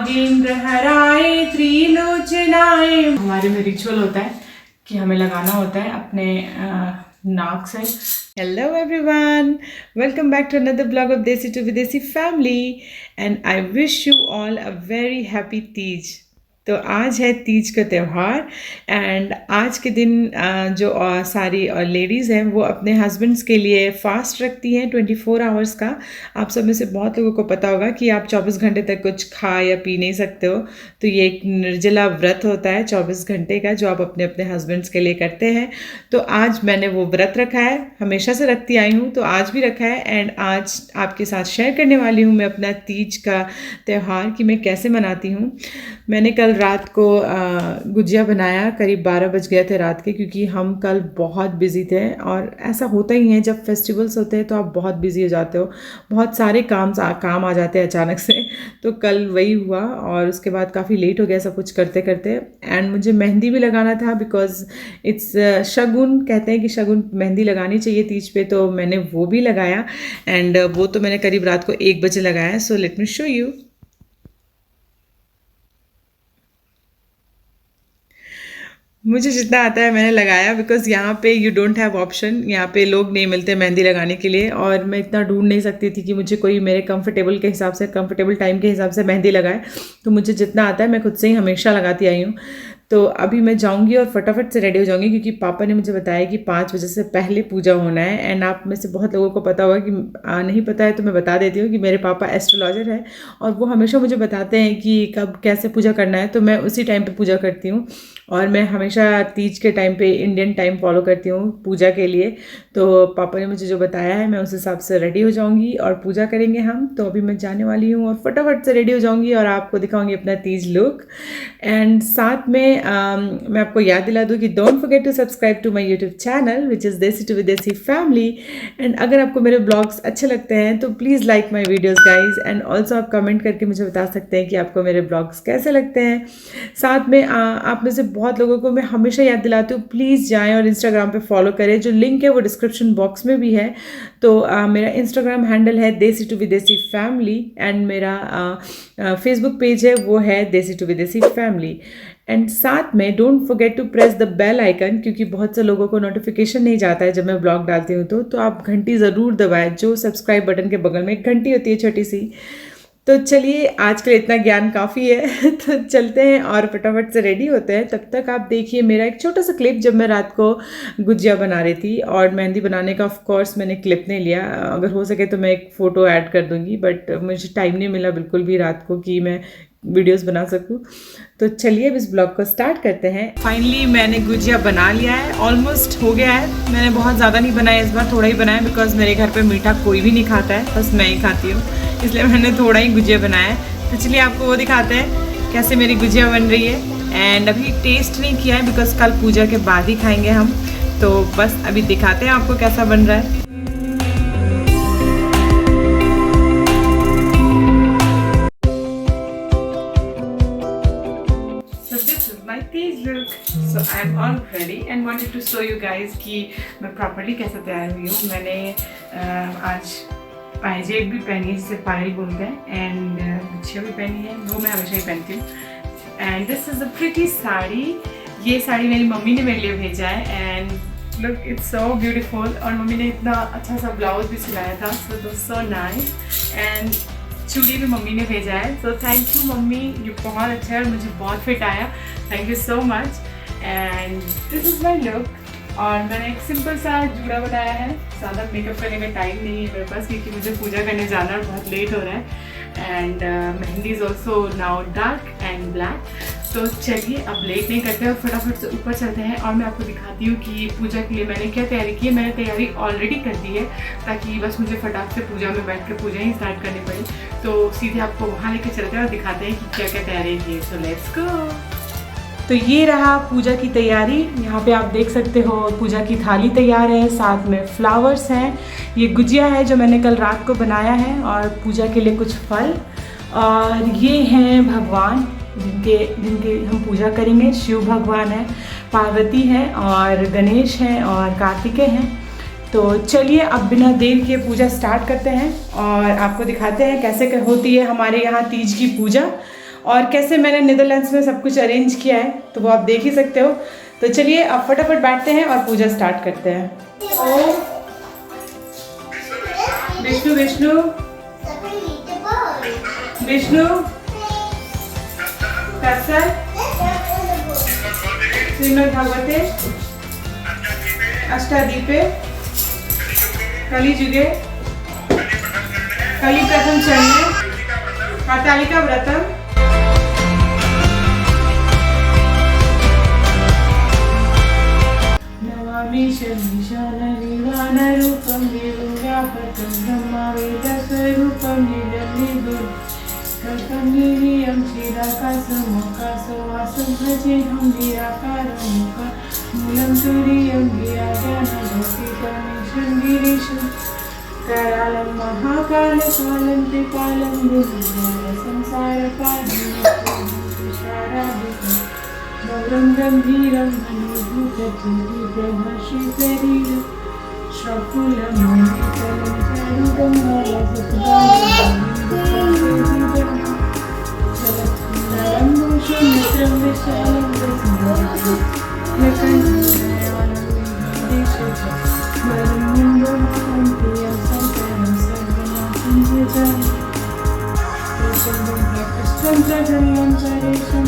नागेंद्र हराए त्रिलोचनाए। हमारे में रिचुअल होता है कि हमें लगाना होता है अपने नाक से। Hello everyone, welcome back to another blog of Desi to Videshi family and I wish you all a very happy Teej. तो आज है तीज का त्यौहार एंड आज के दिन जो सारी लेडीज़ हैं वो अपने हस्बैंड्स के लिए फास्ट रखती हैं 24 आवर्स का। आप सब में से बहुत लोगों को पता होगा कि आप 24 घंटे तक कुछ खा या पी नहीं सकते हो। तो ये एक निर्जला व्रत होता है 24 घंटे का जो आप अपने अपने हस्बैंड्स के लिए करते हैं। तो आज मैंने वो व्रत रखा है, हमेशा से रखती आई हूँ तो आज भी रखा है एंड आज आपके साथ शेयर करने वाली हूँ मैं अपना तीज का त्यौहार कि मैं कैसे मनाती हूँ। मैंने कल रात को गुजिया बनाया, करीब 12 बज गए थे रात के, क्योंकि हम कल बहुत बिजी थे और ऐसा होता ही है जब फेस्टिवल्स होते हैं तो आप बहुत बिजी हो जाते हो, बहुत सारे काम आ जाते हैं अचानक से। तो कल वही हुआ और उसके बाद काफ़ी लेट हो गया सब कुछ करते करते। एंड मुझे मेहंदी भी लगाना था बिकॉज इट्स शगुन, कहते हैं कि शगुन मेहंदी लगानी चाहिए तीज पे, तो मैंने वो भी लगाया एंड वो तो मैंने करीब रात को 1 बजे लगाया। So let me show you. मुझे जितना आता है मैंने लगाया बिकॉज यहाँ पे यू डोंट हैव ऑप्शन, यहाँ पे लोग नहीं मिलते मेहंदी लगाने के लिए और मैं इतना ढूंढ नहीं सकती थी कि मुझे कोई मेरे कंफर्टेबल के हिसाब से, कंफर्टेबल टाइम के हिसाब से मेहंदी लगाए। तो मुझे जितना आता है मैं खुद से ही हमेशा लगाती आई हूँ। तो अभी मैं जाऊँगी और फटाफट से रेडी हो जाऊँगी क्योंकि पापा ने मुझे बताया कि 5 बजे से पहले पूजा होना है। एंड आप में से बहुत लोगों को पता होगा कि नहीं पता है तो मैं बता देती हूँ कि मेरे पापा एस्ट्रोलॉजर है और वो हमेशा मुझे बताते हैं कि कब कैसे पूजा करना है, तो मैं उसी टाइम पे पूजा करती हूँ और मैं हमेशा तीज के टाइम पे इंडियन टाइम फॉलो करती हूँ पूजा के लिए। तो पापा ने मुझे जो बताया है मैं उस हिसाब से रेडी हो जाऊँगी और पूजा करेंगे हम। तो अभी मैं जाने वाली हूँ और फटाफट से रेडी हो जाऊँगी और आपको दिखाऊँगी अपना तीज लुक। एंड साथ में मैं आपको याद दिला दूँ कि don't forget to subscribe to my YouTube channel which is Desi to Videshi family. And अगर आपको मेरे ब्लॉग्स अच्छे लगते हैं तो please like my videos guys and also आप कमेंट करके मुझे बता सकते हैं कि आपको मेरे ब्लॉग्स कैसे लगते हैं। साथ में आप में से बहुत लोगों को मैं हमेशा याद दिलाती हूँ प्लीज़ जाएँ और इंस्टाग्राम पे फॉलो करें, जो लिंक है वो डिस्क्रिप्शन बॉक्स में भी है। तो मेरा इंस्टाग्राम हैंडल है देसी टू विदेशी फैमिली एंड मेरा फेसबुक पेज है वो है देसी टू विदेशी फैमिली। एंड साथ में don't forget to press the bell icon, क्योंकि बहुत से लोगों को नोटिफिकेशन नहीं जाता है जब मैं ब्लॉग डालती हूँ तो आप घंटी ज़रूर दबाएं, जो सब्सक्राइब बटन के बगल में एक घंटी होती है छोटी सी। तो चलिए आज के लिए इतना ज्ञान काफ़ी है तो चलते हैं और फटाफट से रेडी होते हैं। तब तक आप देखिए मेरा एक छोटा सा क्लिप जब मैं रात को गुजिया बना रही थी और मेहंदी बनाने का ऑफ कोर्स मैंने क्लिप नहीं लिया। अगर हो सके तो मैं एक फ़ोटो ऐड कर दूंगी बट मुझे टाइम नहीं मिला बिल्कुल भी रात को कि मैं वीडियोस बना सकूं। तो चलिए अब इस ब्लॉग को स्टार्ट करते हैं। फाइनली मैंने गुजिया बना लिया है, ऑलमोस्ट हो गया है। मैंने बहुत ज़्यादा नहीं बनाया इस बार, थोड़ा ही बनाया बिकॉज मेरे घर पे मीठा कोई भी नहीं खाता है, बस मैं ही खाती हूँ, इसलिए मैंने थोड़ा ही गुजिया बनाया है। तो चलिए आपको वो दिखाते हैं कैसे मेरी गुजिया बन रही है। एंड अभी टेस्ट नहीं किया है बिकॉज कल पूजा के बाद ही खाएंगे हम, तो बस अभी दिखाते हैं आपको कैसा बन रहा है। So I'm all ready and wanted to show you guys कि मैं प्रॉपर्ली कैसे तैयार हुई हूँ। मैंने आज पायजेब भी पहनी है जिसे पायल बोलते हैं एंड गुच्छिया भी पहनी है, वो मैं हमेशा ही पहनती हूँ। And this is a pretty sari, ये साड़ी मेरी मम्मी ने मेरे लिए भेजा है and look it's so beautiful. और मम्मी ने इतना अच्छा सा ब्लाउज भी सिलाया था, सो नाइस। एंड चूड़ी भी मम्मी ने भेजा है, सो थैंक यू मम्मी, ये बहुत अच्छा है और मुझे बहुत फिट आया, thank you so much. And this is my look. और मैंने एक सिंपल सा जूड़ा बनाया है, ज़्यादा मेकअप करने का टाइम नहीं है मेरे पास क्योंकि मुझे पूजा करने जाना है, बहुत लेट हो रहा है। And mehndi is also now dark and black. तो चलिए अब लेट नहीं करते और फटाफट से ऊपर चलते हैं और मैं आपको दिखाती हूँ कि पूजा के लिए मैंने क्या तैयारी की है। मैंने तैयारी ऑलरेडी कर दी है ताकि बस मुझे फटाफट से पूजा में बैठ कर पूजा ही स्टार्ट करनी पड़े। तो सीधे आपको वहाँ लेके चलते हैं और दिखाते हैं कि क्या क्या तैयारी की है। So let's go. तो ये रहा पूजा की तैयारी, यहाँ पे आप देख सकते हो पूजा की थाली तैयार है, साथ में फ्लावर्स हैं, ये गुजिया है जो मैंने कल रात को बनाया है और पूजा के लिए कुछ फल, और ये हैं भगवान जिनके हम पूजा करेंगे। शिव भगवान है, पार्वती है और गणेश हैं और कार्तिकेय हैं। तो चलिए अब बिना देर के पूजा स्टार्ट करते हैं और आपको दिखाते हैं कैसे होती है हमारे यहाँ तीज की पूजा। और कैसे मैंने नीदरलैंड्स में सब कुछ अरेंज किया है तो वो आप देख ही सकते हो। तो चलिए अब फटाफट बैठते हैं और पूजा स्टार्ट करते हैं। विष्णु विष्णु विष्णु श्रीमद्भागवते अष्टादीपे कलिजुगे कलिप्रथम चरणे हरतालिका व्रतम नमामि शर्मिशानरूपं देवं व्यापकं ब्रह्मवेदस्वरूपं निरवधिगुं कल्पनिरीयं क्षीराकाशमोकाशवासं भजेऽहं निराकारं मूलं तुरीयं गिरिजानभूषितं गिरीशं करालं महाकालकालं त्रिकालं गुरुं संसारकालं गौरं गम्भीरं मणिभूतभूतिब्रह्मश्रीशरीरं श्रकुलमणितलं चारुतं जलत्कुण्डलं भूषणमित्रं विशालं लकण्ठनयनं वरं मुण्डं प्रियं शङ्करं सर्वनाथं भजामि प्रकृष्टं च जन्मं परेशं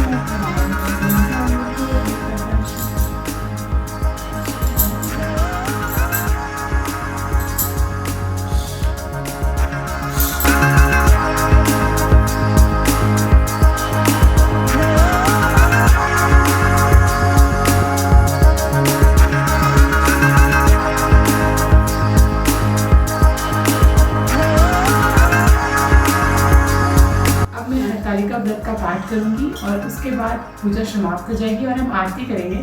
हरतालिका व्रत का पाठ करूंगी और उसके बाद पूजा समाप्त हो जाएगी और हम आरती करेंगे।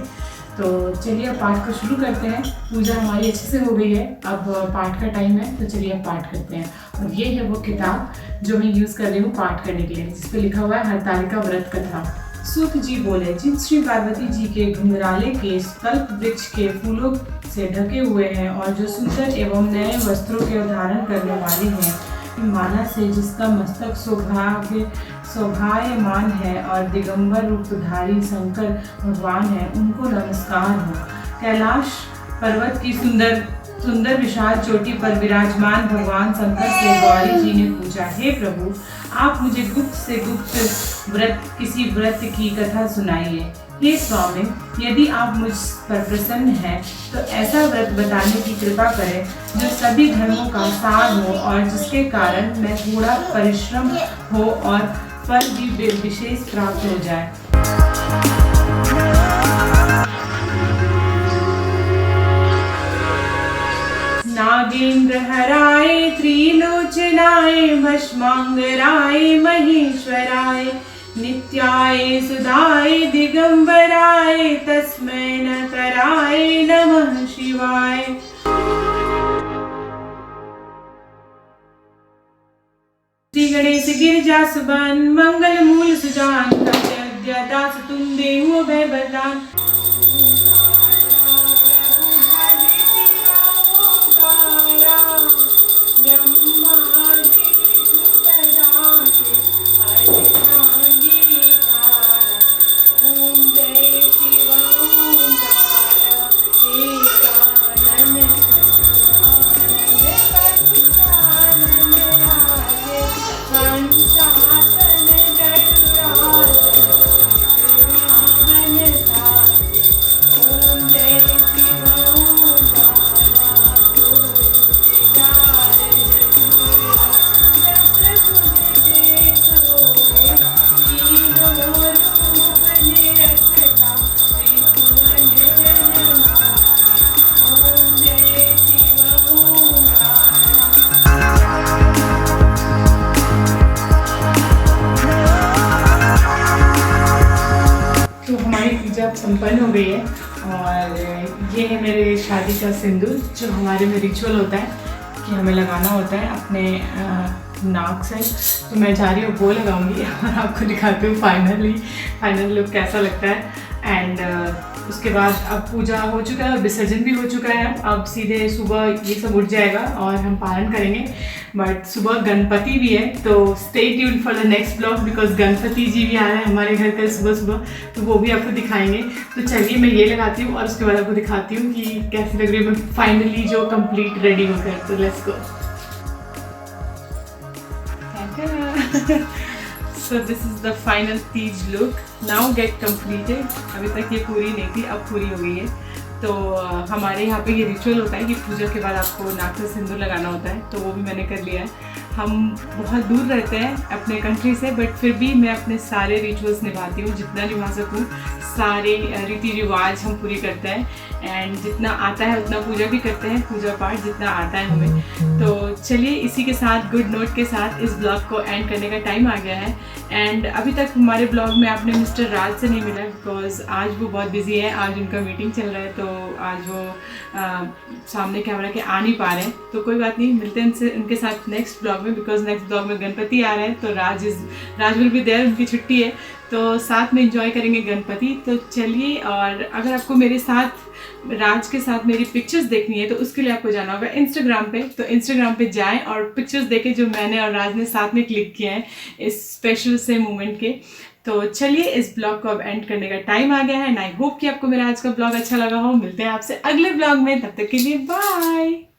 तो चलिए अब पाठ को शुरू करते हैं। पूजा हमारी अच्छे से हो गई है, अब पाठ का टाइम है, तो चलिए अब पाठ करते हैं। और ये है वो किताब जो मैं यूज़ कर रही हूँ पाठ करने के लिए, जिस पे लिखा हुआ है हरतालिका व्रत कथा। सुख जी बोले, जिन श्री पार्वती जी के घुंघराले केश कल्प वृक्ष के फूलों से ढके हुए हैं और जो सुंदर एवं नए वस्त्रों के धारण करने वाले हैं, माला से जिसका मस्तक शोभायमान है और दिगंबर रूपधारी शंकर भगवान है, उनको नमस्कार हो। कैलाश पर्वत की सुंदर विशाल चोटी पर विराजमान भगवान शंकर से गौरी जी ने पूछा, हे प्रभु, आप मुझे गुप्त से गुप्त किसी व्रत की कथा सुनाइए। हे स्वामी, यदि आप मुझ पर प्रसन्न हैं तो ऐसा व्रत बताने की कृपा करें जो सभी धर्मों का सार हो और जिसके कारण मैं थोड़ा परिश्रम हो और फल भी विशेष प्राप्त हो जाए। नागेंद्र हराय त्रिलोचनाय भस्मांगराय महेश्वराय नित्याय सुधाय दिगंबराय तस्मै नकराय नमः शिवाय। श्री गणेश गिरिजा सुबन मंगल मूल सुजान अद्य दास तुम देहु भय बरदान। संपन्न हो गई है और ये है मेरे शादी का सिंदूर जो हमारे में रिचुअल होता है कि हमें लगाना होता है अपने नाक से। तो मैं जा रही हूँ वो लगाऊंगी और आपको दिखाती हूँ फाइनल लुक कैसा लगता है। एंड उसके बाद अब पूजा हो चुका है और विसर्जन भी हो चुका है। अब सीधे सुबह ये सब उठ जाएगा और हम पालन करेंगे। बट सुबह गणपति भी है, तो stay tune for the next blog because Ganpati ji भी आ रहे हैं हमारे घर कल सुबह सुबह, तो वो भी आपको दिखाएंगे। तो चलिए मैं ये लगाती हूँ और उसके बाद आपको दिखाती हूँ कि कैसी लग रही है मैं फाइनली जो कंप्लीट रेडी होकर। तो let's go. So this is the final Teej look now get completed। अभी तक ये पूरी नहीं थी, अब पूरी हो गई है। तो हमारे यहाँ पे ये रिचुअल होता है कि पूजा के बाद आपको नाक से सिंदूर लगाना होता है, तो वो भी मैंने कर लिया है। हम बहुत दूर रहते हैं अपने कंट्री से, बट फिर भी मैं अपने सारे रिचुअल्स निभाती हूँ, जितना निभा सकूँ। सारे रीति रिवाज हम पूरी करते हैं एंड जितना आता है उतना पूजा भी करते हैं, पूजा पाठ जितना आता है हमें। तो चलिए इसी के साथ गुड नोट के साथ इस ब्लॉग को एंड करने का टाइम आ गया है। एंड अभी तक हमारे ब्लॉग में आपने मिस्टर राज से नहीं मिला बिकॉज आज वो बहुत बिजी है, आज उनका मीटिंग चल रहा है, तो आज वो सामने कैमरा के आ नहीं पा रहे हैं। तो कोई बात नहीं, मिलते हैं उनके साथ नेक्स्ट ब्लॉग में बिकॉज नेक्स्ट ब्लॉग में गणपति आ रहे हैं, तो राज विल बी देयर, उनकी छुट्टी है, तो साथ में एंजॉय करेंगे गणपति। तो चलिए, और अगर आपको मेरे साथ राज के साथ मेरी पिक्चर्स देखनी है तो उसके लिए आपको जाना होगा इंस्टाग्राम पे। तो इंस्टाग्राम पे जाएं और पिक्चर्स देखें जो मैंने और राज ने साथ में क्लिक किए हैं इस स्पेशल से मोमेंट के। तो चलिए इस ब्लॉग को अब एंड करने का टाइम आ गया है एंड आई होप कि आपको मेरा आज का ब्लॉग अच्छा लगा हो। मिलते हैं आपसे अगले ब्लॉग में, तब तक के लिए बाय।